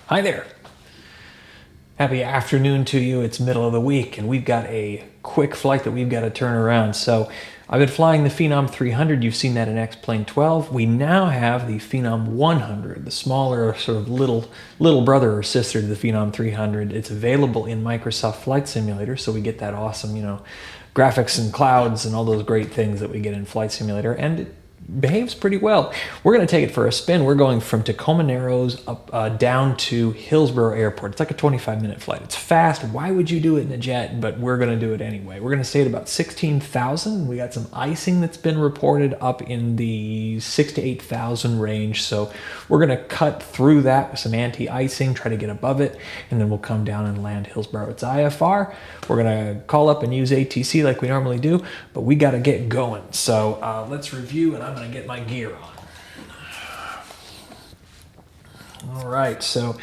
Hi there. Happy afternoon to you. It's middle of the week and we've got a quick flight that we've got to turn around. So I've been flying the Phenom 300. You've seen that in X-Plane 12. We now have the Phenom 100, the smaller sort of little brother or sister to the Phenom 300. It's available in Microsoft Flight Simulator, so we get that awesome, graphics and clouds and all those great things that we get in Flight Simulator, and it behaves pretty well. We're going to take it for a spin. We're going from Tacoma Narrows up down to Hillsborough Airport. It's like a 25-minute flight. It's fast. Why would you do it in a jet? But we're going to do it anyway. We're going to stay at about 16,000. We got some icing that's been reported up in the 6,000 to 8,000 range. So we're going to cut through that with some anti-icing, try to get above it, and then we'll come down and land Hillsborough. It's IFR. We're going to call up and use ATC like we normally do, but we got to get going. So let's review, and I'm going to get my gear on. All right, so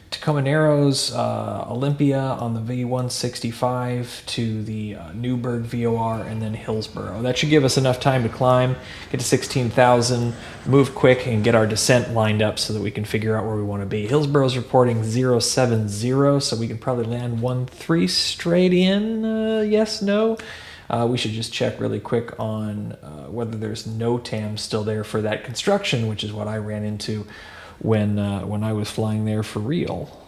Tacoma Narrows, Olympia on the V165 to the Newburgh VOR, and then Hillsborough. That should give us enough time to climb, get to 16,000, move quick, and get our descent lined up so that we can figure out where we want to be. Hillsborough's reporting 070, so we can probably land 13 straight in. Yes, no? We should just check really quick on whether there's no TAM still there for that construction, which is what I ran into when I was flying there for real.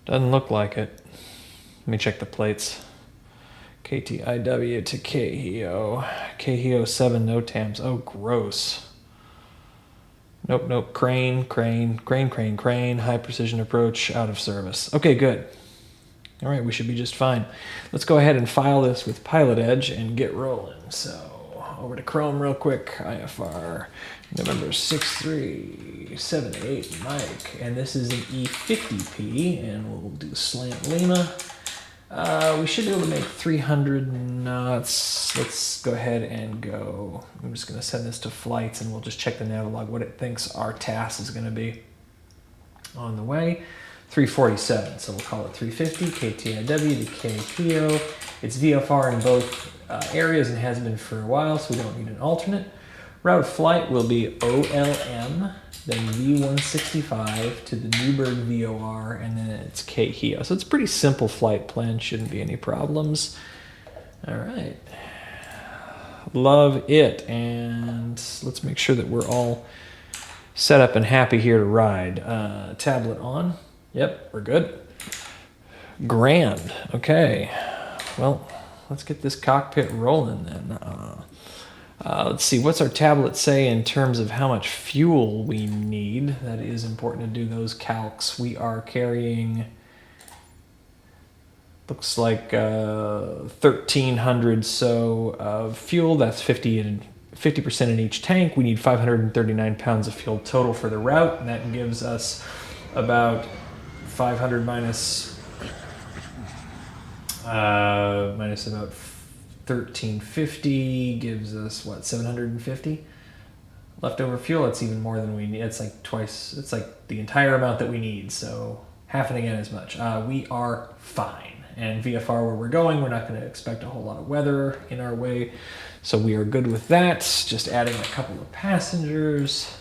Doesn't look like it. Let me check the plates. KTIW to KHEO. KHEO 7, no TAMs. Oh, gross. Nope. Crane. High precision approach, out of service. Okay, good. All right, we should be just fine. Let's go ahead and file this with Pilot Edge and get rolling. So over to Chrome real quick. IFR November 6378 Mike, and this is an E50P, and we'll do slant Lima. We should be able to make 300 knots. Let's go ahead and go. I'm just going to send this to flights, and we'll just check the Navilog, what it thinks our TAS is going to be on the way. 347, so we'll call it 350, KTIW to KHEO. It's VFR in both areas and has been for a while, so we don't need an alternate. Route of flight will be OLM, then V165 to the Newburgh VOR, and then it's KHEO. So it's a pretty simple flight plan, shouldn't be any problems. All right. Love it. And let's make sure that we're all set up and happy here to ride. Tablet on. Yep, we're good. Grand. Okay. Well, let's get this cockpit rolling then. Let's see, what's our tablet say in terms of how much fuel we need? That is important to do those calcs. We are carrying, looks like 1,300 so of fuel. That's 50% in each tank. We need 539 pounds of fuel total for the route, and that gives us about 500 minus about 1350 gives us what, 750 leftover fuel. It's even more than we need. It's like twice. It's like the entire amount that we need, so half and again as much. We are fine, and VFR where we're going, we're not going to expect a whole lot of weather in our way, so we are good with that. Just adding a couple of passengers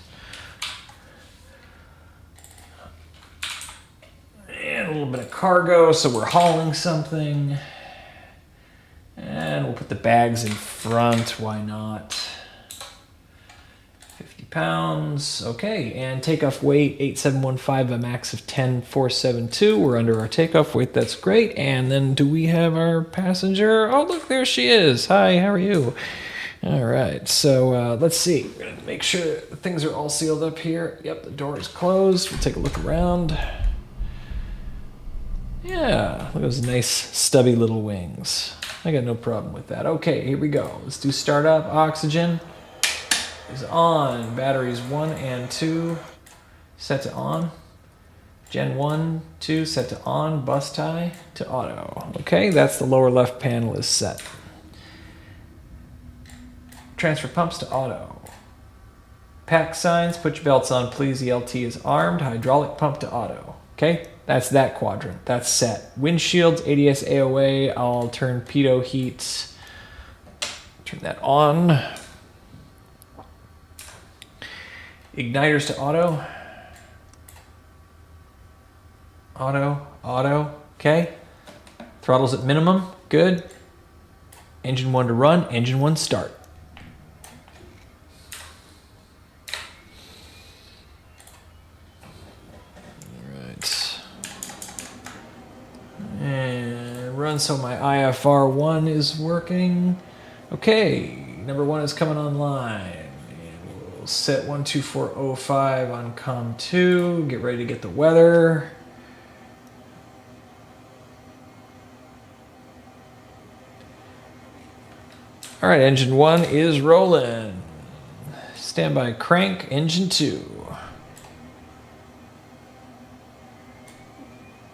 and a little bit of cargo, so we're hauling something. And we'll put the bags in front, why not? 50 pounds, okay. And takeoff weight, 8715, a max of 10472. We're under our takeoff weight, that's great. And then do we have our passenger? Oh, look, there she is. Hi, how are you? All right, so let's see. We're gonna make sure things are all sealed up here. Yep, the door is closed. We'll take a look around. Yeah, look at those nice stubby little wings. I got no problem with that. Okay, here we go. Let's do startup. Oxygen is on. Batteries 1 and 2 set to on. Gen 1, 2 set to on. Bus tie to auto. Okay, that's the lower left panel is set. Transfer pumps to auto. Pack signs, put your belts on please. ELT is armed. Hydraulic pump to auto. Okay, that's that quadrant. That's set. Windshields, ADS, AOA. I'll turn pitot heat. Turn that on. Igniters to auto. Auto, okay. Throttles at minimum, good. Engine 1 to run, engine 1 start. Alright. And run so my IFR1 is working. Okay, number 1 is coming online. And we'll set 12405 on COM2, get ready to get the weather. All right, engine 1 is rolling. Standby crank, engine 2.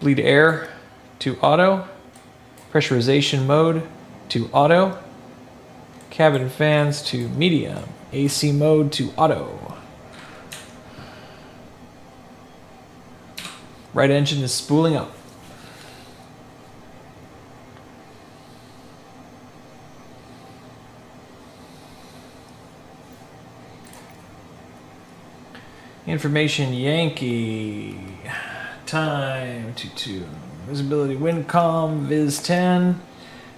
Bleed air to auto. Pressurization mode to auto. Cabin fans to medium. AC mode to auto. Right engine is spooling up. Information Yankee, time 22, visibility WindCom, Viz 10,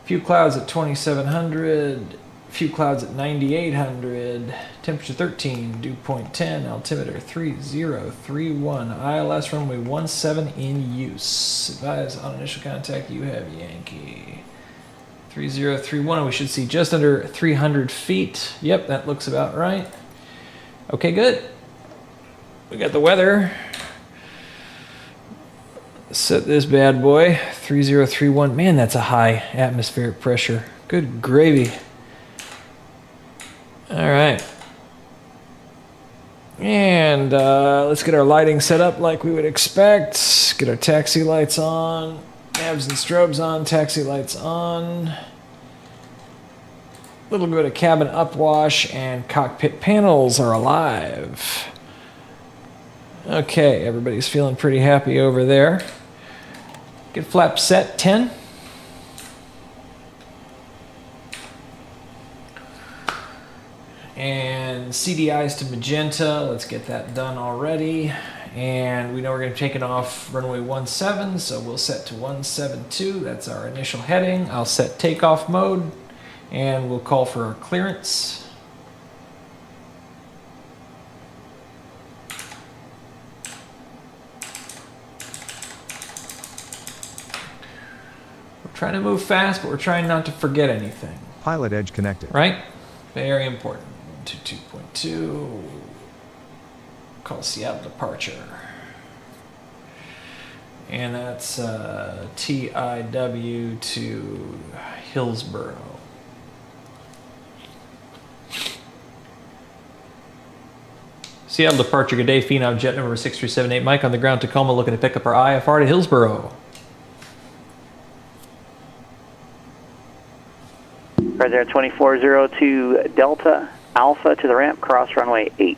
few clouds at 2700, few clouds at 9800, temperature 13, dew point 10, altimeter 3031, ILS runway 17 in use. Advise on initial contact you have Yankee. 3031, and we should see just under 300 feet. Yep, that looks about right. Okay, good. We got the weather. Set this bad boy, 3031. Man, that's a high atmospheric pressure. Good gravy. All right. And let's get our lighting set up like we would expect. Get our taxi lights on. Navs and strobes on, taxi lights on. A little bit of cabin upwash and cockpit panels are alive. Okay, everybody's feeling pretty happy over there. Get flap set 10. And CDIs to magenta. Let's get that done already. And we know we're going to be taking off runway 17, so we'll set to 172. That's our initial heading. I'll set takeoff mode, and we'll call for our clearance. Trying to move fast, but we're trying not to forget anything. Pilot edge connected. Right? Very important. 2.2. Call Seattle departure. And that's TIW to Hillsboro. Seattle departure, good day. Phenom jet number 6378 Mike on the ground Tacoma, looking to pick up our IFR to Hillsboro. Right there, 2402 Delta Alpha to the ramp, cross runway 8.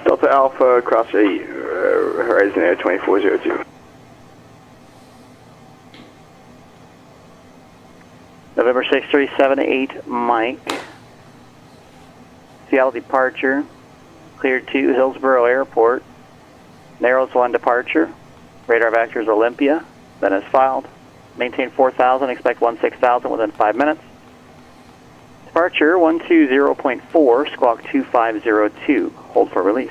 Delta Alpha, cross 8, Horizon Air 2402. November 6378 Mike. Seattle departure, cleared to Hillsboro Airport. Narrows 1 departure, radar vectors Olympia, then is filed. Maintain 4,000, expect 16,000 within 5 minutes. Departure 120.4, squawk 2502, hold for release.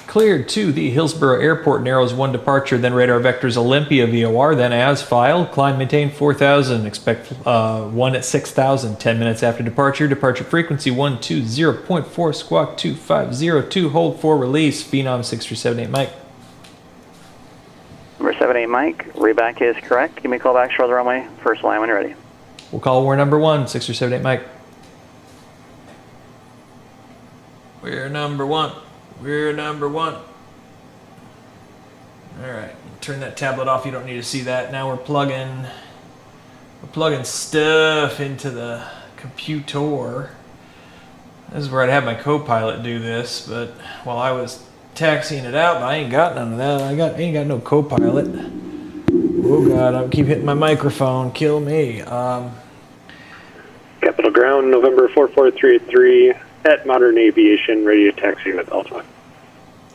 Cleared to the Hillsboro Airport, narrows 1 departure, then radar vectors Olympia VOR, then as filed, climb maintain 4,000, expect 1 at 6,000, 10 minutes after departure, departure frequency 120.4, squawk 2502, hold for release, Phenom 6378 Mike. Number 78 Mike, reback is correct. Give me a call back, short of the runway, first line when you're ready. We'll call war number 1, 6378 Mike. We're number 1. We're number 1. All right, turn that tablet off. You don't need to see that. Now we're plugging stuff into the computer. This is where I'd have my co-pilot do this, but while I was taxiing it out, I ain't got none of that. I ain't got no co-pilot. Oh God, I keep hitting my microphone. Kill me. Capital Ground, November 44383 at Modern Aviation, radio taxi with Alpha.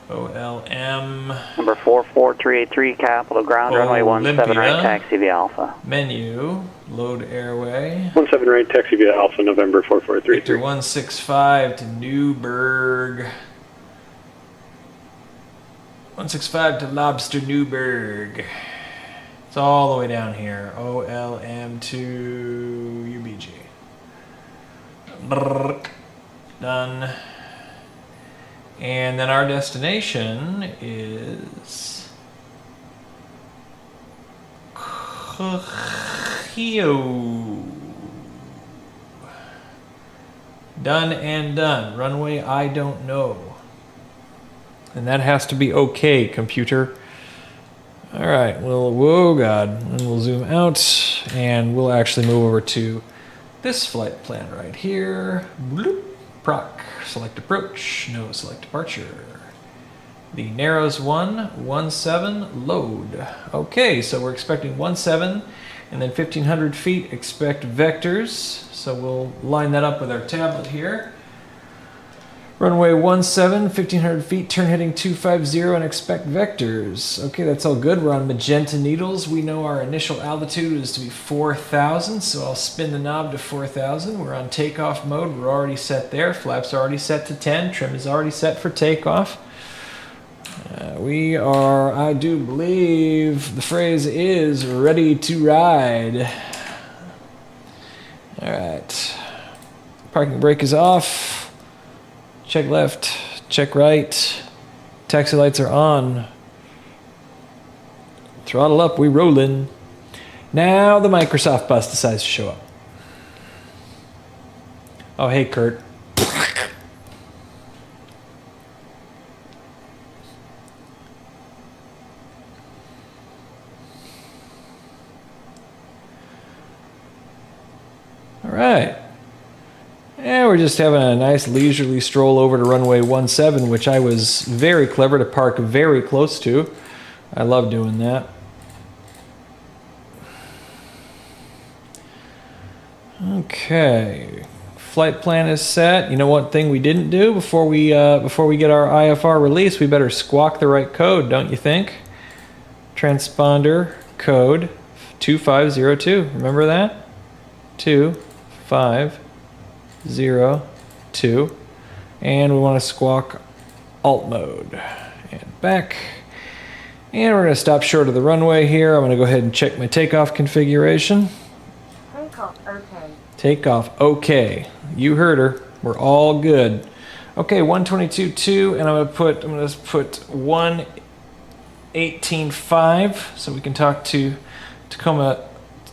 OLM. Number 44383, Capital Ground, runway 17 right, taxi via Alpha. Menu, load airway. 17 right, taxi via Alpha, November 44383. Victor 165 to Newburgh. 165 to Lobster Newburgh. It's all the way down here. OLM to UBG. Brrr. Done. And then our destination is Kyoto. Done and done. Runway I don't know. And that has to be okay, computer. All right, well, whoa, God. And we'll zoom out and we'll actually move over to this flight plan right here. Bloop. Proc. Select approach. No, select departure. The narrows 117 load. Okay, so we're expecting 17 and then 1500 feet expect vectors. So we'll line that up with our tablet here. Runway 17, 1500 feet, turn heading 250 and expect vectors. Okay, that's all good. We're on magenta needles. We know our initial altitude is to be 4,000, so I'll spin the knob to 4,000. We're on takeoff mode. We're already set there. Flaps are already set to 10. Trim is already set for takeoff. We are, I do believe, the phrase is ready to ride. All right. Parking brake is off. Check left, check right. Taxi lights are on. Throttle up, we rollin'. Now the Microsoft bus decides to show up. Oh, hey, Kurt. All right. And we're just having a nice leisurely stroll over to runway 17, which I was very clever to park very close to. I love doing that. Okay, flight plan is set. You know what thing we didn't do before we get our IFR release? We better squawk the right code, don't you think? Transponder code 2502. Remember that? 2502. And we want to squawk alt mode and back. And we're going to stop short of the runway here. I'm going to go ahead and check my takeoff configuration. Takeoff okay. Takeoff okay. You heard her. We're all good. Okay, 122.2, and I'm going to put 118.5 so we can talk to Tacoma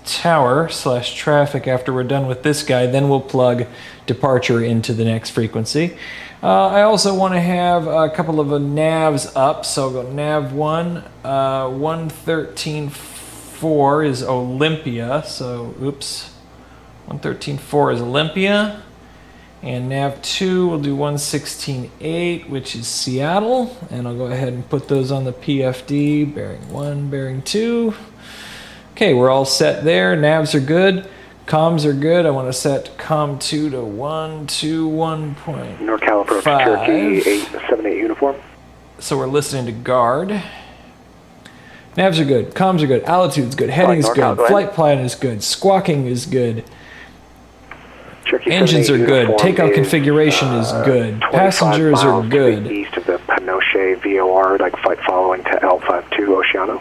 Tower / traffic after we're done with this guy. Then we'll plug departure into the next frequency. I also want to have a couple of navs up, so I'll go nav 1. 113.4 is Olympia, so oops. 113.4 is Olympia. And nav 2 we'll do 116.8, which is Seattle. And I'll go ahead and put those on the PFD. Bearing 1, bearing 2. Okay, we're all set there. Navs are good. Comms are good. I want to set COM 2 to 121.5. NorCal approach Cherokee 878 uniform. So we're listening to guard. Navs are good. Comms are good. Altitude's good. Heading's good. Flight plan is good. Squawking is good. Cherokee Engines are good. uniform Takeoff is, configuration is good. 25 Passengers are miles to good. the east of the Penoche VOR, like flight following to L52 Oceano.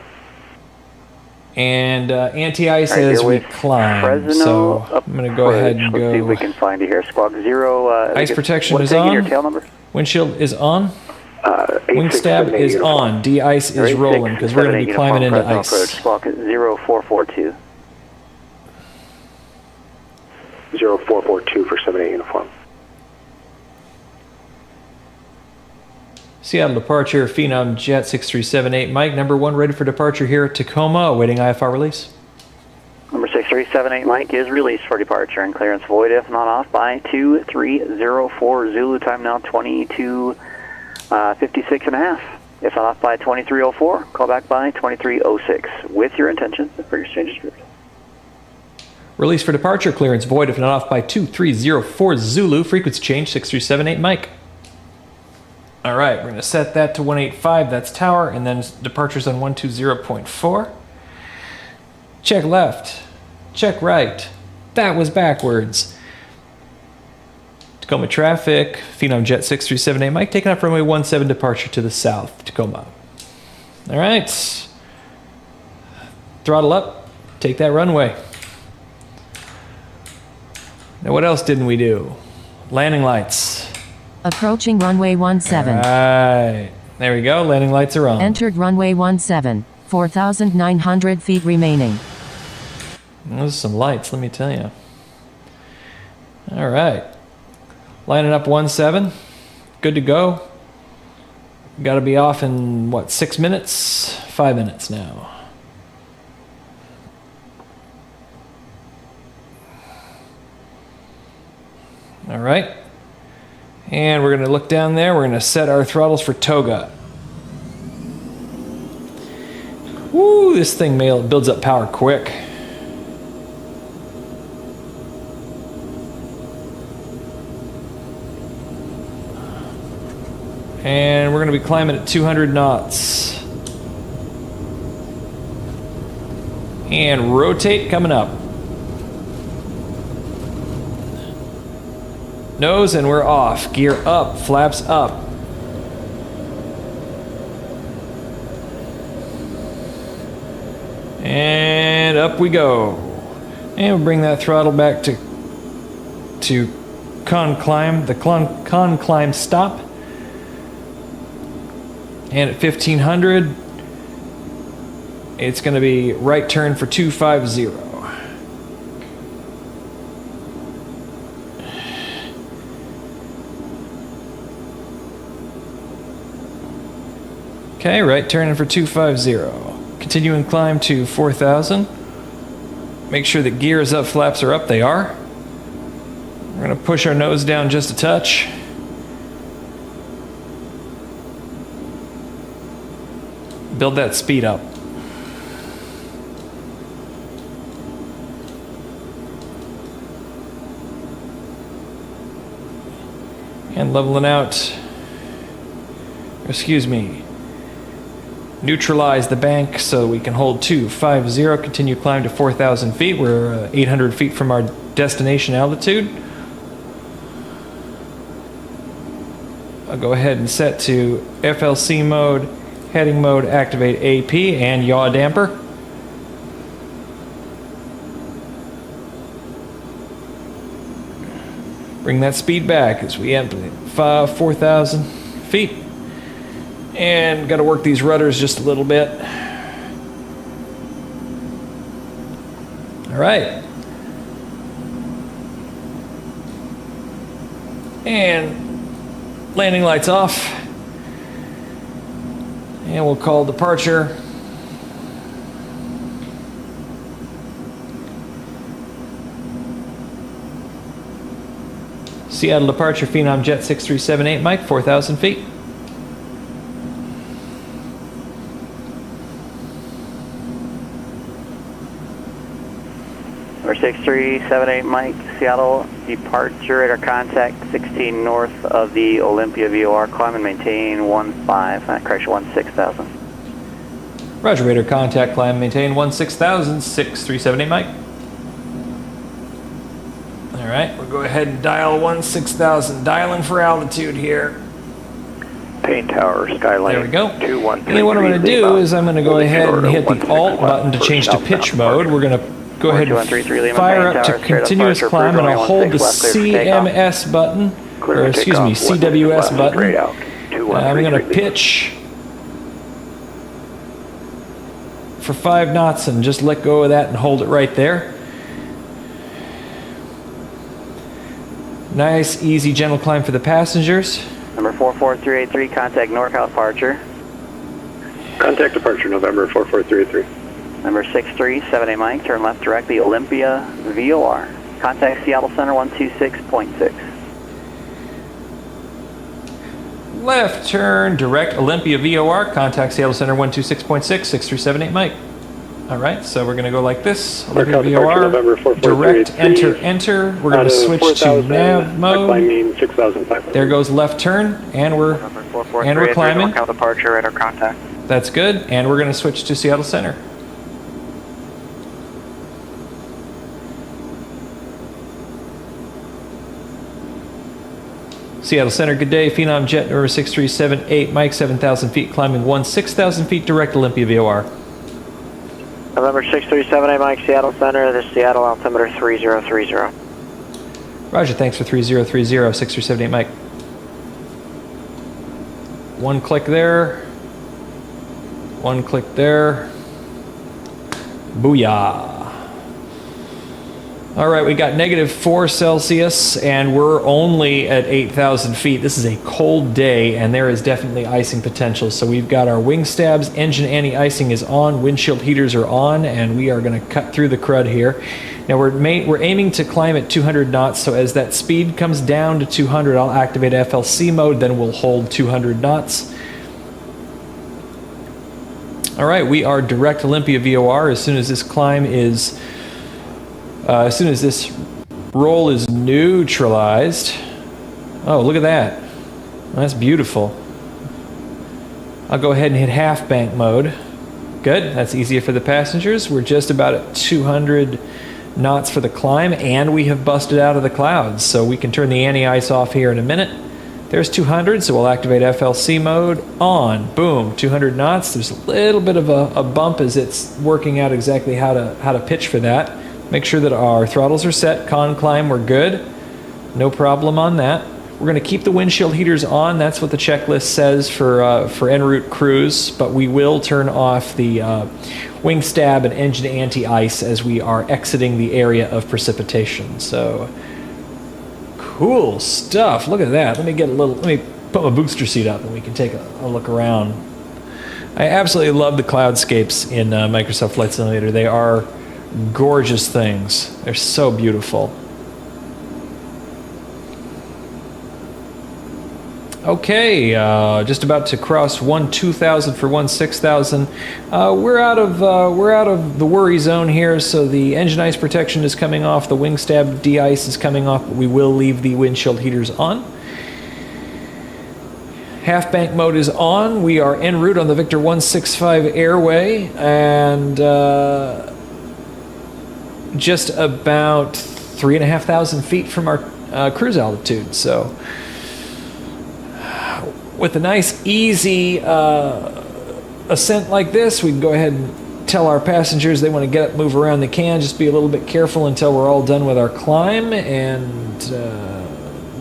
And anti-ice as we climb. Fresno So I'm going to go ahead and Let's see if we go. can find you here. Squawk 0. Ice protection is Your on. tail number? Windshield is on. 8678 Wing stab is uniform. on. De-ice is rolling because we're going to be climbing into Fresno approach. ice. Squawk 0442. 0442 for 78 uniform. Seattle departure, Phenom Jet 6378. Mike, number 1, ready for departure here at Tacoma, awaiting IFR release. Number 6378 Mike is released for departure and clearance void if not off by 2304 Zulu. Time now 22:56 and a half. If not off by 2304, call back by 2306 with your intention for your exchange approved. Release for departure, clearance void if not off by 2304 Zulu, frequency change 6378 Mike. All right, we're going to set that to 185, that's tower, and then departures on 120.4. Check left, check right. That was backwards. Tacoma traffic, Phenom Jet 6378 Mike, taking off runway 17, departure to the south, Tacoma. All right, throttle up, take that runway. Now what else didn't we do? Landing lights. Approaching runway 17. All right, there we go, landing lights are on. Entered runway 17. 4,900 feet remaining. Those are some lights, let me tell you. All right. Lining up 17. Good to go. Got to be off in, what, 6 minutes? 5 minutes now. All right. And we're going to look down there. We're going to set our throttles for Toga. Woo, this thing builds up power quick. And we're going to be climbing at 200 knots. And rotate coming up. Nose, and we're off. Gear up, flaps up. And up we go. And we'll bring that throttle back to con climb, the con climb stop. And at 1500, it's going to be right turn for 250. Okay, right turning for 250. Continuing climb to 4000. Make sure that gear is up, flaps are up. They are. We're going to push our nose down just a touch. Build that speed up. And leveling out, excuse me, neutralize the bank so we can hold 250, continue climb to 4,000 feet. We're 800 feet from our destination altitude. I'll go ahead and set to FLC mode, heading mode, activate AP and yaw damper. Bring that speed back as we enter 4,000 feet. And got to work these rudders just a little bit. All right. And landing lights off. And we'll call departure. Seattle departure, Phenom Jet 6378 Mike, 4,000 feet. Number 6378 Mike, Seattle departure, radar contact 16 north of the Olympia VOR, climb and maintain 16,000. Roger, radar contact, climb, maintain 16,000, 6378 Mike. All right, we'll go ahead and dial 16,000, dialing for altitude here. Payne Tower, Skyline. There we go. 2133. And what I'm going to do is I'm going to go ahead and hit the Alt button to change to pitch mode. We're going to go ahead and fire up to continuous climb, and I'll hold the CMS button, or excuse me, CWS button. I'm going to pitch for 5 knots and just let go of that and hold it right there. Nice, easy, gentle climb for the passengers. Number 44383, contact NorCal departure. Contact departure, November 44383. Number 6378 Mike, turn left directly, Olympia VOR. Contact Seattle Center 126.6. Left turn, direct Olympia VOR, contact Seattle Center 126.6, 6378 Mike. All right, so we're going to go like this. Mark Olympia out departure November VOR, direct 4433. enter. We're going Out to of switch to 4,000, nav mode. climbing 6,500. There goes left turn, and we're climbing. Count departure, radar contact. That's good, and we're going to switch to Seattle Center. Seattle Center, good day. Phenom jet number 6378, Mike 7,000 feet, climbing 6,000 feet, direct Olympia VOR. November 6378, Mike, Seattle Center. This is Seattle, altimeter 3030. Roger, thanks for 3030, 6378, Mike. One click there. One click there. Booyah. All right, we got -4 Celsius, and we're only at 8,000 feet. This is a cold day, and there is definitely icing potential. So we've got our wing stabs, engine anti-icing is on, windshield heaters are on, and we are going to cut through the crud here. Now we're aiming to climb at 200 knots, so as that speed comes down to 200, I'll activate FLC mode, then we'll hold 200 knots. All right, we are direct Olympia VOR as soon as this climb is... as soon as this roll is neutralized. Oh, look at that. That's beautiful. I'll go ahead and hit half bank mode. Good, that's easier for the passengers. We're just about at 200 knots for the climb, and we have busted out of the clouds, so we can turn the anti-ice off here in a minute. There's 200, so we'll activate FLC mode on. Boom, 200 knots. There's a little bit of a bump as it's working out exactly how to pitch for that. Make sure that our throttles are set. Con climb, we're good. No problem on that. We're going to keep the windshield heaters on. That's what the checklist says for en route cruise, but we will turn off the wing stab and engine anti-ice as we are exiting the area of precipitation. So cool stuff. Look at that. Let me put my booster seat up and we can take a look around. I absolutely love the cloudscapes in Microsoft Flight Simulator. They are gorgeous things. They're so beautiful. Okay, just about to cross 2,000 for 6,000. We're out of the worry zone here, so the engine ice protection is coming off, the wing stab de-ice is coming off, but we will leave the windshield heaters on. Half bank mode is on. We are en route on the Victor 165 airway, and just about 3,500 feet from our cruise altitude. So with a nice easy ascent like this, we can go ahead and tell our passengers they want to get up, move around, they can. Just be a little bit careful until we're all done with our climb, and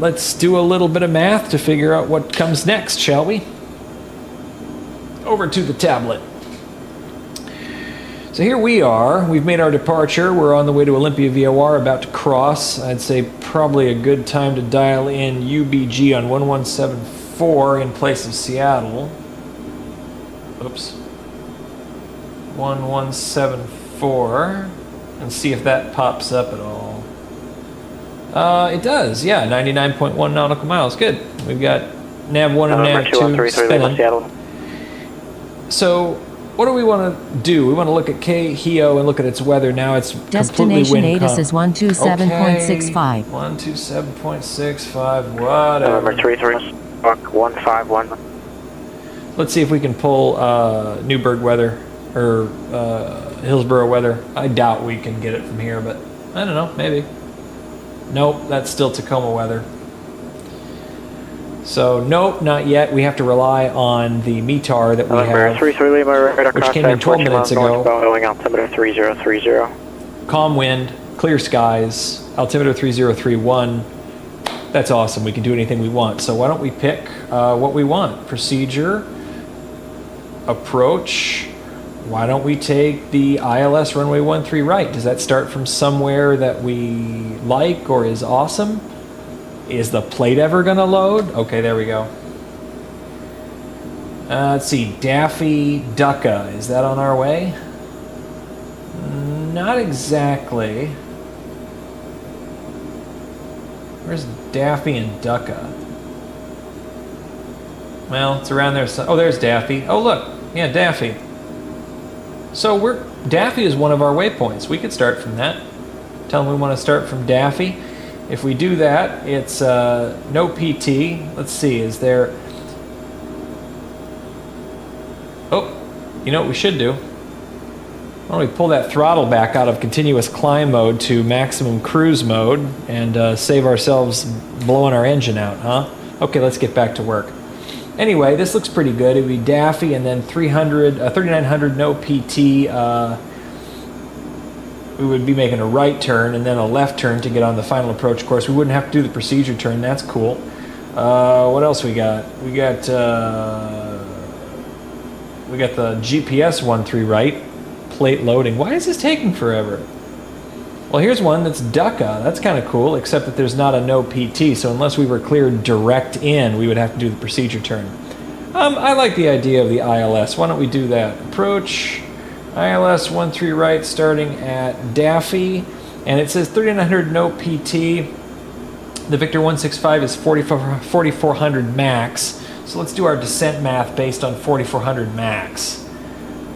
let's do a little bit of math to figure out what comes next, shall we? Over to the tablet. So here we are. We've made our departure. We're on the way to Olympia VOR, about to cross. I'd say probably a good time to dial in UBG on 1174 in place of Seattle. Oops. 1174. And see if that pops up at all. It does, yeah. 99.1 nautical miles. Good. We've got nav 1 and nav 2 spinning. So what do we want to do? We want to look at KHEO and look at its weather. Now it's completely Destination wind ATIS is 127.65. 127.65, whatever. November 33, Buck 151. Let's see if we can pull Newburgh weather or Hillsborough weather. I doubt we can get it from here, but I don't know, maybe. Nope, that's still Tacoma weather. So, nope, not yet. We have to rely on the METAR that we have, 33 Lima, radar which came in 12 minutes ago. Going altimeter 3030. Calm wind, clear skies, altimeter 3031. That's awesome. We can do anything we want. So why don't we pick what we want? Procedure, approach. Why don't we take the ILS runway 13 right? Does that start from somewhere that we like or is awesome? Is the plate ever gonna load? Okay, there we go. Let's see, Daffy Ducka, is that on our way? Not exactly. Where's Daffy and Ducka? Well, it's around there. Oh, there's Daffy. Oh, look, yeah, Daffy. So Daffy is one of our waypoints. We could start from that. Tell them we want to start from Daffy. If we do that, it's no PT. Let's see, is there... Oh, you know what we should do? Why don't we pull that throttle back out of continuous climb mode to maximum cruise mode and save ourselves blowing our engine out, huh? Okay, let's get back to work. Anyway, this looks pretty good. It would be Daffy and then 3,900 no PT. We would be making a right turn and then a left turn to get on the final approach course. We wouldn't have to do the procedure turn. That's cool. What else we got? We got the GPS 1-3 right. Plate loading. Why is this taking forever? Well, here's one that's DUCA. That's kind of cool, except that there's not a no PT, so unless we were cleared direct in, we would have to do the procedure turn. I like the idea of the ILS. Why don't we do that? Approach, ILS 1-3 right, starting at Daffy, and it says 3,900 no PT. The Victor 165 is 4,400 max, so let's do our descent math based on 4,400 max.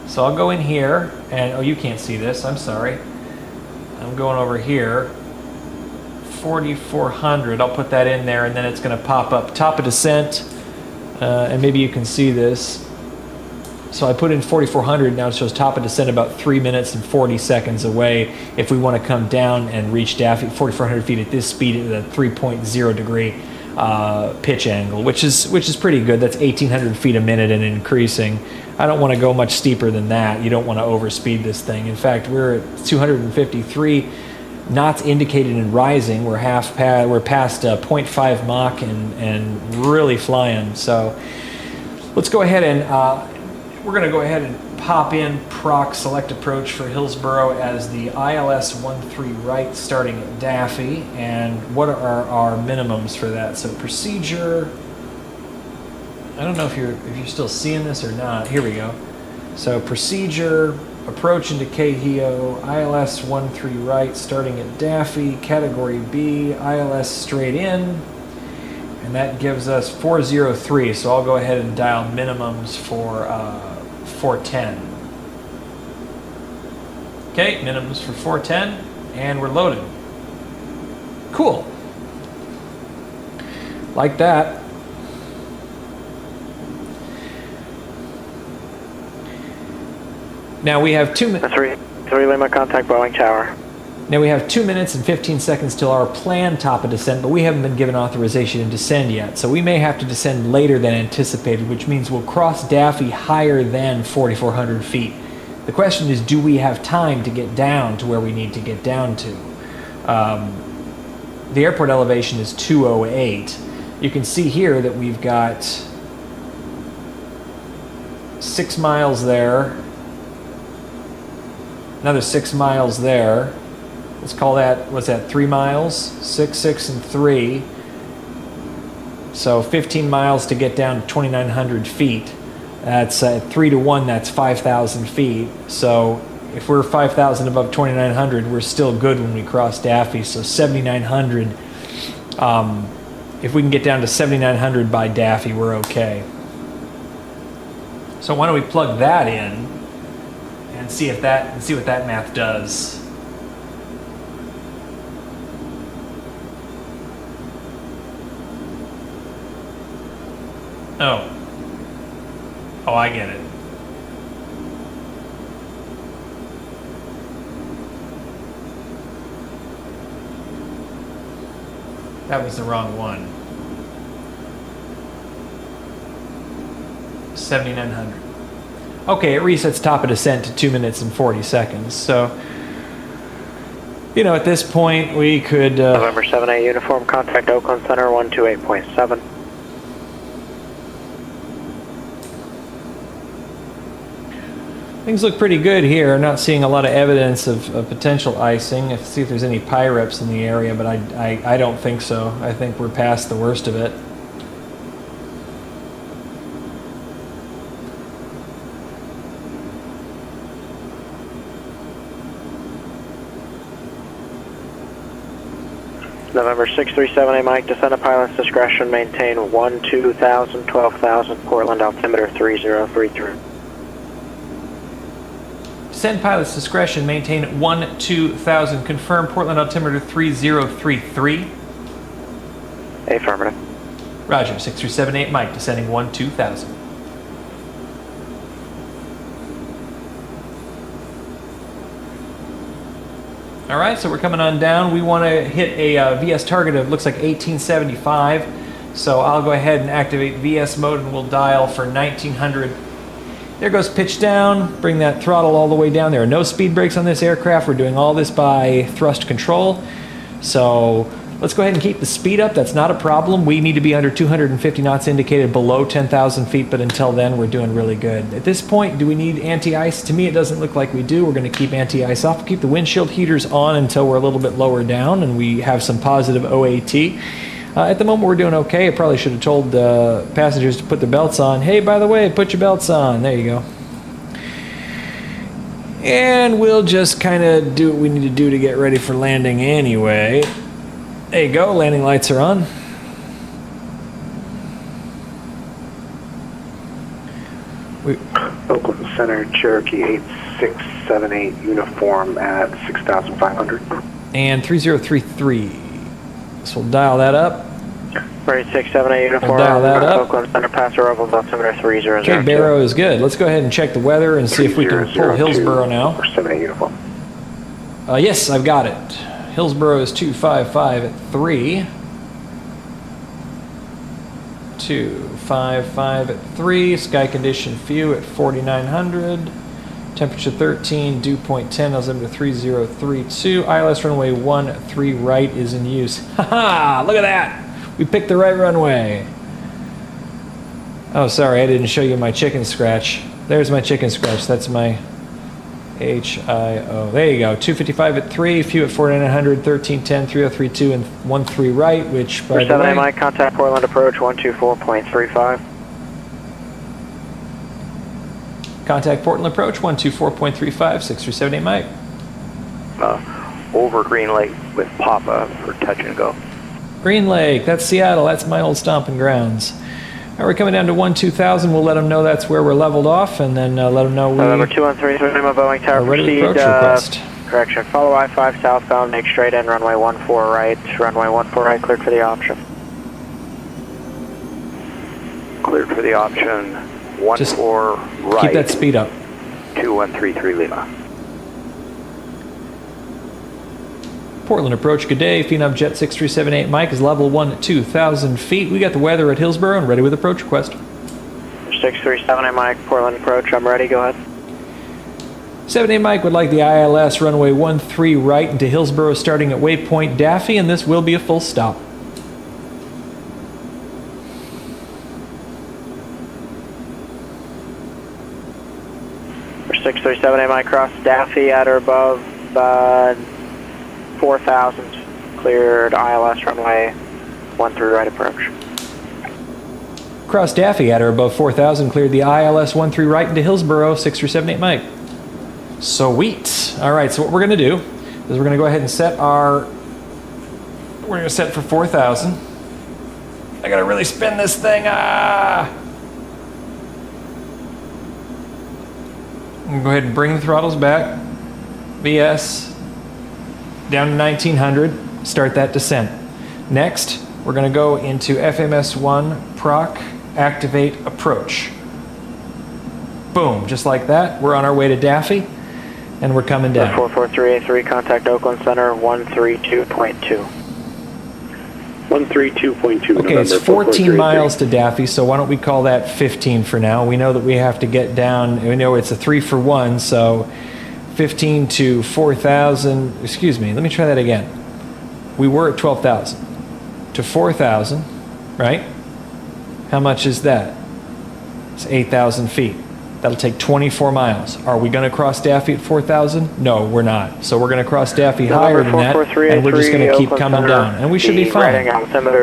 So I'll go in here, and oh, you can't see this, I'm sorry. I'm going over here, 4,400, I'll put that in there, and then it's going to pop up top of descent, and maybe you can see this. So I put in 4,400, now it shows top of descent about 3 minutes and 40 seconds away if we want to come down and reach Daffy 4,400 feet at this speed at a 3.0 degree pitch angle, which is pretty good. That's 1,800 feet a minute and increasing. I don't want to go much steeper than that. You don't want to overspeed this thing. In fact, we're at 253 knots indicated in rising. We're past 0.5 Mach and really flying. So let's go ahead and we're going to go ahead and pop in proc select approach for Hillsborough as the ILS 1-3 right starting at Daffy. And what are our minimums for that? So procedure. I don't know if you're still seeing this or not. Here we go. So procedure, approach into Cahio, ILS 1-3 right, starting at Daffy, category B, ILS straight in, and that gives us 403. So I'll go ahead and dial minimums for 410. Okay, minimums for 410, and we're loaded. Cool. Like that. Now we have 2 minutes. 3 Lima, contact Boeing Tower. Now we have 2 minutes and 15 seconds till our planned top of descent, but we haven't been given authorization to descend yet. So we may have to descend later than anticipated, which means we'll cross Daffy higher than 4,400 feet. The question is, do we have time to get down to where we need to get down to? The airport elevation is 208. You can see here that we've got 6 miles there. Another 6 miles there. Let's call that, what's that, 3 miles? 6, 6, and 3. So 15 miles to get down to 2,900 feet. That's 3 to 1, that's 5,000 feet. So if we're 5,000 above 2,900, we're still good when we cross Daffy. So 7,900, if we can get down to 7,900 by Daffy, we're okay. So why don't we plug that in and see what that math does. Oh, I get it. That was the wrong one. 7,900. Okay, it resets top of descent to 2 minutes and 40 seconds. So, you know, at this point, we could... November 7A uniform, contact Oakland Center 128.7. Things look pretty good here. I'm not seeing a lot of evidence of potential icing. Let's see if there's any pyreps in the area, but I don't think so. I think we're past the worst of it. November 637A Mike, descend at pilot's discretion, maintain 12,000, 12,000, Portland altimeter 3033. descend pilot's discretion, maintain 12,000. Confirm Portland altimeter 3033. Affirmative. Roger, 6378 Mike, descending 12,000. All right, so we're coming on down. We want to hit a VS target of, looks like 1875. So I'll go ahead and activate VS mode and we'll dial for 1900. There goes pitch down, bring that throttle all the way down. There are no speed brakes on this aircraft. We're doing all this by thrust control. So let's go ahead and keep the speed up. That's not a problem. We need to be under 250 knots indicated below 10,000 feet, but until then, we're doing really good. At this point, do we need anti-ice? To me, it doesn't look like we do. We're going to keep anti-ice off. We'll keep the windshield heaters on until we're a little bit lower down and we have some positive OAT. At the moment, we're doing okay. I probably should have told the passengers to put their belts on. Hey, by the way, put your belts on. There you go. And we'll just kind of do what we need to do to get ready for landing anyway. There you go, landing lights are on. Oakland Center, Cherokee 8678, uniform at 6,500. And 3033. So we'll dial that up. 3678 uniform. We'll dial that up. Oakland Center, pass arrival, altimeter 3002. Okay, Barrow is good. Let's go ahead and check the weather and see if we can pull Hillsborough now. 78 uniform. Yes, I've got it. Hillsborough is 255 at 3. 255 at 3. Sky condition few at 4,900. Temperature 13. Dew point 10. Altimeter 3032. ILS runway 13 right is in use. Haha! Look at that! We picked the right runway. Oh, sorry, I didn't show you my chicken scratch. There's my chicken scratch. That's my HIO. There you go. 255 at 3, few at 4,900, 1310, 3032, and 13 right, which, by the way... 7 Mike, contact Portland approach 124.35. Contact Portland approach 124.35, 6378 Mike. Over Green Lake with Papa for touch and go. Green Lake, that's Seattle. That's my old stomping grounds. All right, we're coming down to 12,000. We'll let them know that's where we're leveled off, and then let them know we... November 213, Boeing Tower, ready to proceed, approach request. Correction, follow I-5 southbound, make straight in, runway 14 right, runway 14 right, cleared for the option. Cleared for the option. 14 Just right. keep that speed up. 2133 Lima. Portland approach, good day. Phenom Jet 6378 Mike is level 12,000 feet. We got the weather at Hillsborough and ready with approach request. 6378 Mike, Portland approach, I'm ready, go ahead. 78 Mike would like the ILS runway 13 right into Hillsborough starting at waypoint Daffy, and this will be a full stop. For 6378 Mike, cross Daffy at or above 4,000, cleared ILS runway 13 right approach. Cross Daffy at or above 4,000, cleared the ILS 13 right into Hillsborough, 6378 Mike. Sweet. All right, so what we're going to do is we're going to go ahead and set our... We're going to set for 4,000. I got to really spin this thing. Ah! I'm going to go ahead and bring the throttles back. VS. Down to 1900. Start that descent. Next, we're going to go into FMS1 proc, activate approach. Boom, just like that. We're on our way to Daffy, and we're coming down. 44383, contact Oakland Center 132.2. 132.2. Okay, it's 14 miles to Daffy, so why don't we call that 15 for now? We know that we have to get down, we know it's a 3 for 1, so 15 to 4,000, excuse me, let me try that again. We were at 12,000 to 4,000, right? How much is that? It's 8,000 feet. That'll take 24 miles. Are we going to cross Daffy at 4,000? No, we're not. So we're going to cross Daffy higher than that, and we're just going to keep coming down. And we should be fine.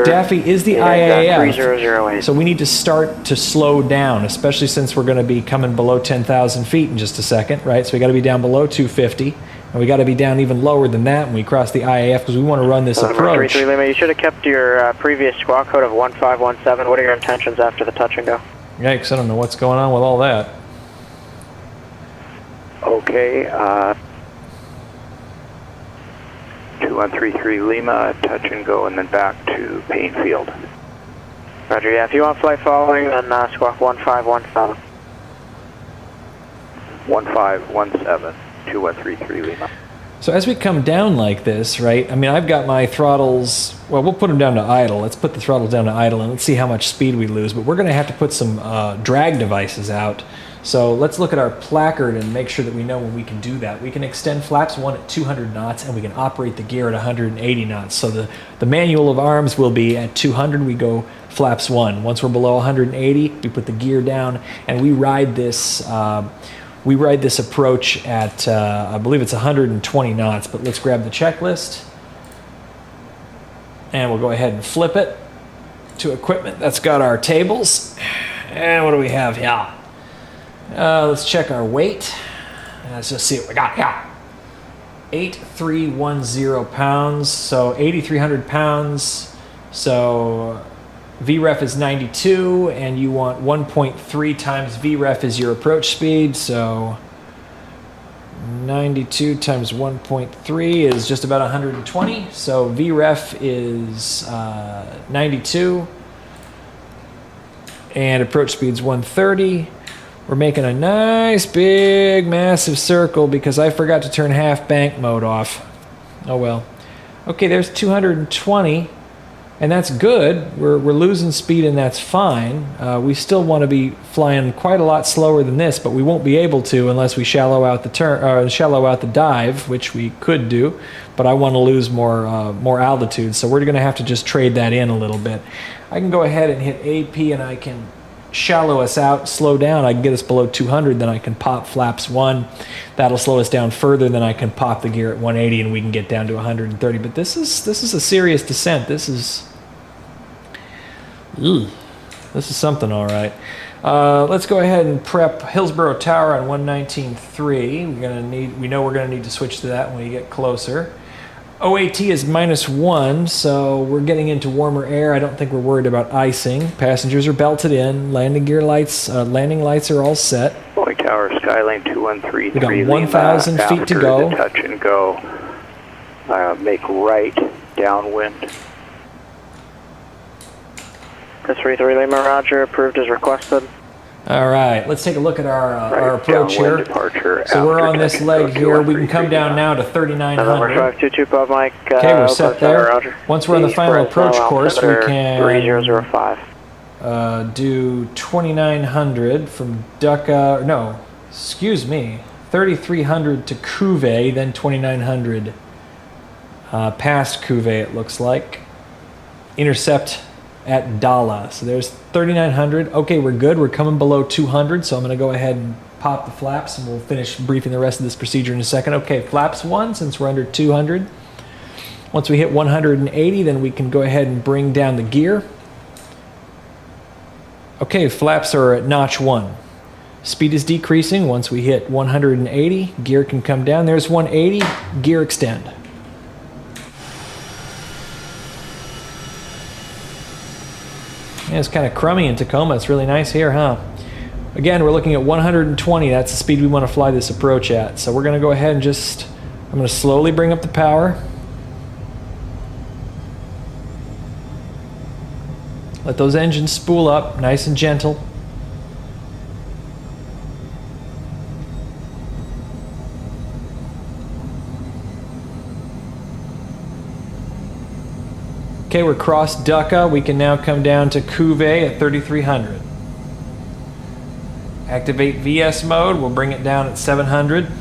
Daffy is the IAF, so we need to start to slow down, especially since we're going to be coming below 10,000 feet in just a second, right? So we got to be down below 250, and we got to be down even lower than that when we cross the IAF because we want to run this approach. 33 Lima, you should have kept your previous squawk code of 1517. What are your intentions after the touch and go? Yikes, I don't know what's going on with all that. Okay, 2133 Lima, touch and go, and then back to Payne Field. Roger, yeah, if you want flight following, then squawk 1517. 1517, 2133 Lima. So as we come down like this, right, I mean, I've got my throttles, well, we'll put them down to idle. Let's put the throttles down to idle and let's see how much speed we lose. But we're going to have to put some drag devices out. So let's look at our placard and make sure that we know when we can do that. We can extend flaps 1 at 200 knots and we can operate the gear at 180 knots. So the manual of arms will be at 200, we go flaps 1. Once we're below 180, we put the gear down and we ride this approach at, I believe it's 120 knots, but let's grab the checklist. And we'll go ahead and flip it to equipment. That's got our tables. And what do we have here? Let's check our weight. Let's just see what we got here. 8310 pounds, so 8,300 pounds. So VREF is 92, and you want 1.3 times VREF is your approach speed, so 92 times 1.3 is just about 120, so VREF is 92, and approach speed's 130. We're making a nice, big, massive circle because I forgot to turn half bank mode off. Oh well. Okay, there's 220. And that's good. We're losing speed, and that's fine. We still want to be flying quite a lot slower than this, but we won't be able to unless we shallow out the dive, which we could do. But I want to lose more altitude, so we're going to have to just trade that in a little bit. I can go ahead and hit AP, and I can shallow us out, slow down. I can get us below 200, then I can pop flaps 1. That'll slow us down further, then I can pop the gear at 180 and we can get down to 130. But this is a serious descent. This is something, all right. Let's go ahead and prep Hillsborough Tower on 119.3. We know we're gonna need to switch to that when we get closer. OAT is -1, so we're getting into warmer air. I don't think we're worried about icing. Passengers are belted in. Landing gear lights, landing lights are all set. Boeing Tower, Skyline 2133. We got 1,000 feet to go. Touch and go. Make right, downwind. 33 Lima, roger, approved as requested. All right, let's take a look at our Right, approach here. Departure So we're on this after leg here. We can come 2133 down now to 3,900. 522 above Mike. Okay, we're set there. Roger. Once we're on the final approach course, we can 3005. do 2,900 from Ducka. No, excuse me, 3,300 to Cuvée, then 2,900 past Cuvée. It looks like. Intercept at Dala. So there's 3,900. Okay, we're good. We're coming below 200, so I'm going to go ahead and pop the flaps, and we'll finish briefing the rest of this procedure in a second. Okay, flaps 1, since we're under 200. Once we hit 180, then we can go ahead and bring down the gear. Okay, flaps are at notch 1. Speed is decreasing. Once we hit 180, gear can come down. There's 180, gear extend. Yeah, it's kind of crummy in Tacoma. It's really nice here, huh? Again, we're looking at 120. That's the speed we want to fly this approach at. So we're going to go ahead and I'm going to slowly bring up the power. Let those engines spool up, nice and gentle. Okay, we're across Ducka. We can now come down to Cuvée at 3,300. Activate VS mode. We'll bring it down at 700.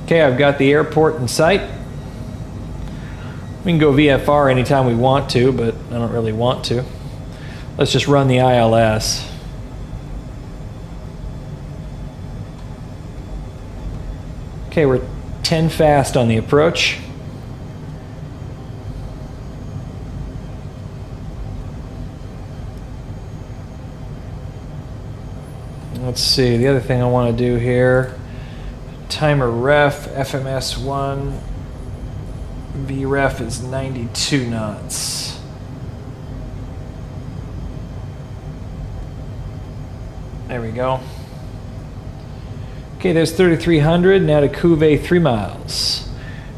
Okay, I've got the airport in sight. We can go VFR anytime we want to, but I don't really want to. Let's just run the ILS. Okay, we're 10 fast on the approach. Let's see, the other thing I want to do here, timer ref, FMS 1, VREF is 92 knots. There we go. Okay, there's 3,300. Now to Cuvée 3 miles.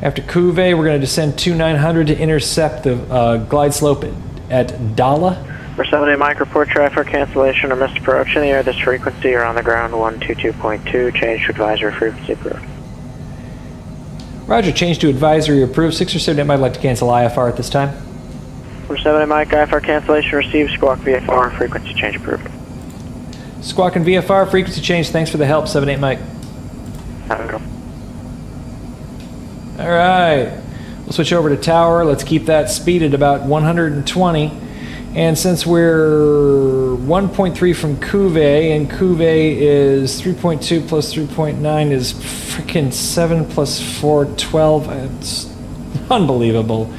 After Cuvée, we're going to descend 2,900 to intercept the glide slope at Dala. For 78 Mike, report traffic cancellation or missed approach in the air. This frequency or on the ground 122.2. Change to advisory frequency approved. Roger, change to advisory approved. 6 or 7 might like to cancel IFR at this time. For 78 Mike, IFR cancellation received. Squawk VFR frequency change approved. Squawk and VFR, frequency change. Thanks for the help, 7-8 Mike. Have a go. All right, we'll switch over to tower. Let's keep that speed at about 120. And since we're 1.3 from Cuvée, and Cuvée is 3.2 plus 3.9 is freaking 7 plus 4, 12. It's unbelievable.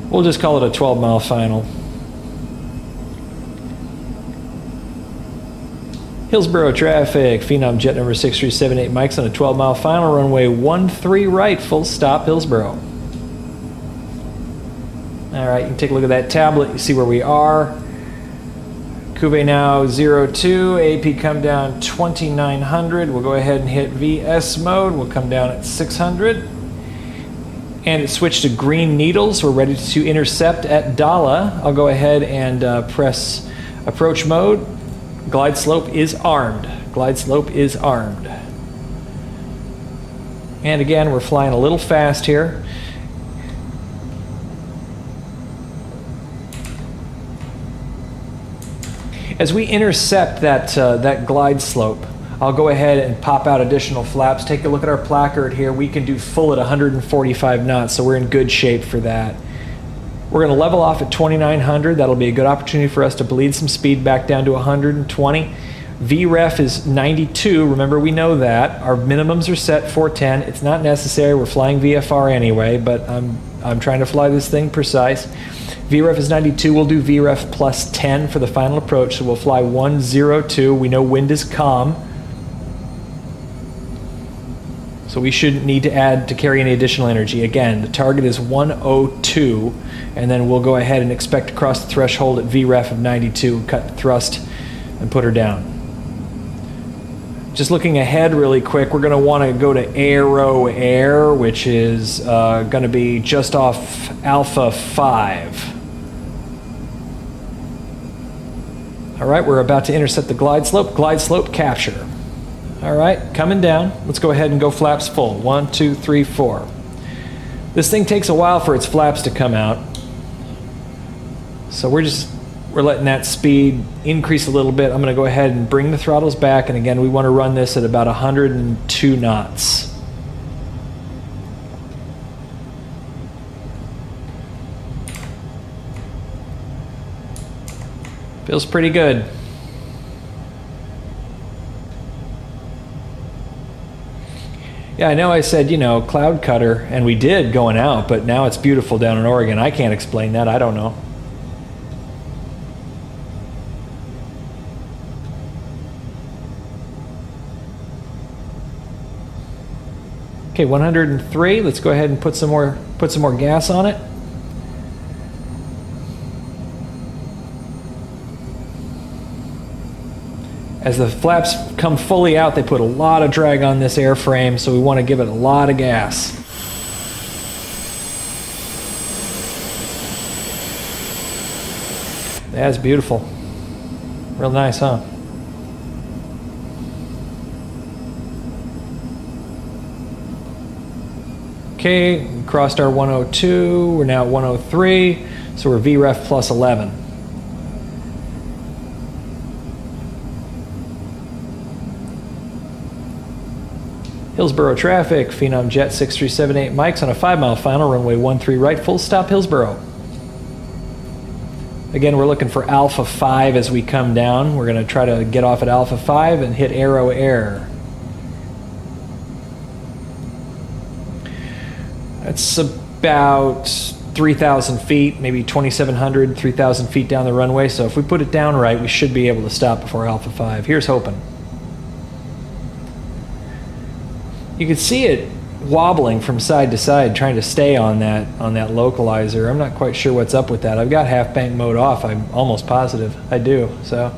We'll just call it a 12-mile final. Hillsborough traffic, Phenom jet number 6378 Mike's on a 12-mile final, runway 13 right, full stop, Hillsborough. All right, you can take a look at that tablet, you see where we are. Cuvée now 02, AP come down 2900. We'll go ahead and hit VS mode. We'll come down at 600. And it switched to green needles. We're ready to intercept at Dala. I'll go ahead and press approach mode. Glide slope is armed. Glide slope is armed. And again, we're flying a little fast here. As we intercept that glide slope, I'll go ahead and pop out additional flaps. Take a look at our placard here. We can do full at 145 knots, so we're in good shape for that. We're going to level off at 2,900. That'll be a good opportunity for us to bleed some speed back down to 120. VREF is 92. Remember, we know that. Our minimums are set 410. It's not necessary. We're flying VFR anyway, but I'm trying to fly this thing precise. VREF is 92. We'll do VREF plus 10 for the final approach, so we'll fly 102. We know wind is calm, so we shouldn't need to carry any additional energy. Again, the target is 102, and then we'll go ahead and expect to cross the threshold at VREF of 92, cut the thrust, and put her down. Just looking ahead really quick, we're going to want to go to Aero Air, which is going to be just off Alpha 5. All right, we're about to intercept the glide slope capture. All right, coming down. Let's go ahead and go flaps full. 1, 2, 3, 4. This thing takes a while for its flaps to come out. So we're letting that speed increase a little bit. I'm going to go ahead and bring the throttles back, and again, we want to run this at about 102 knots. Feels pretty good. Yeah, I know I said, cloud cutter, and we did going out, but now it's beautiful down in Oregon. I can't explain that. I don't know. Okay, 103. Let's go ahead and put some more gas on it. As the flaps come fully out, they put a lot of drag on this airframe, so we want to give it a lot of gas. That's beautiful. Real nice, huh? Okay, we crossed our 102. We're now at 103, so we're VREF plus 11. Hillsborough traffic, Phenom jet 6378 Mike's on a 5-mile final, runway 13 right, full stop Hillsborough. Again, we're looking for Alpha 5 as we come down. We're going to try to get off at Alpha 5 and hit Aero Air. That's about 3,000 feet, maybe 2,700, 3,000 feet down the runway. So if we put it down right, we should be able to stop before Alpha 5. Here's hoping. You can see it wobbling from side to side, trying to stay on that localizer. I'm not quite sure what's up with that. I've got half bank mode off. I'm almost positive I do. So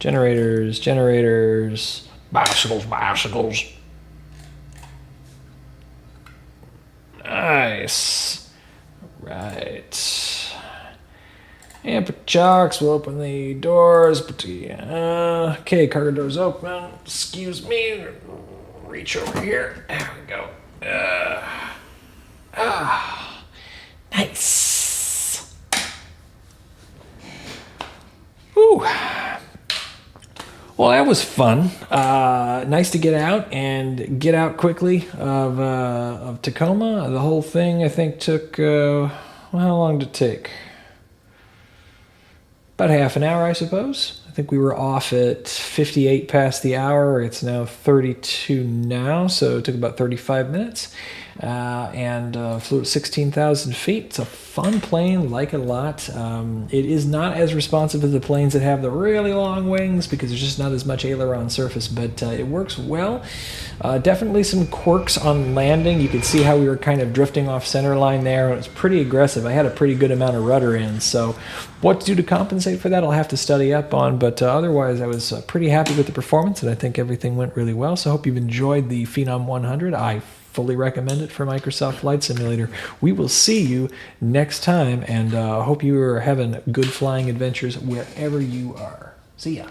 Generators. Bicycles. Nice. Right. And for chocks, we'll open the doors. Okay, cargo doors open. Excuse me. Reach over here. There we go. Nice. Whew. Well, that was fun. Nice to get out and get out quickly of Tacoma. The whole thing, I think, took, how long did it take? About half an hour, I suppose. I think we were off at 58 past the hour. It's now 32 now, so it took about 35 minutes. And flew at 16,000 feet. It's a fun plane, like it a lot. It is not as responsive as the planes that have the really long wings because there's just not as much aileron surface, but it works well. Definitely some quirks on landing. You could see how we were kind of drifting off center line there. It was pretty aggressive. I had a pretty good amount of rudder in, so what to do to compensate for that I'll have to study up on, but otherwise I was pretty happy with the performance, and I think everything went really well. So I hope you've enjoyed the Phenom 100. I fully recommend it for Microsoft Flight Simulator. We will see you next time, and hope you are having good flying adventures wherever you are. See ya.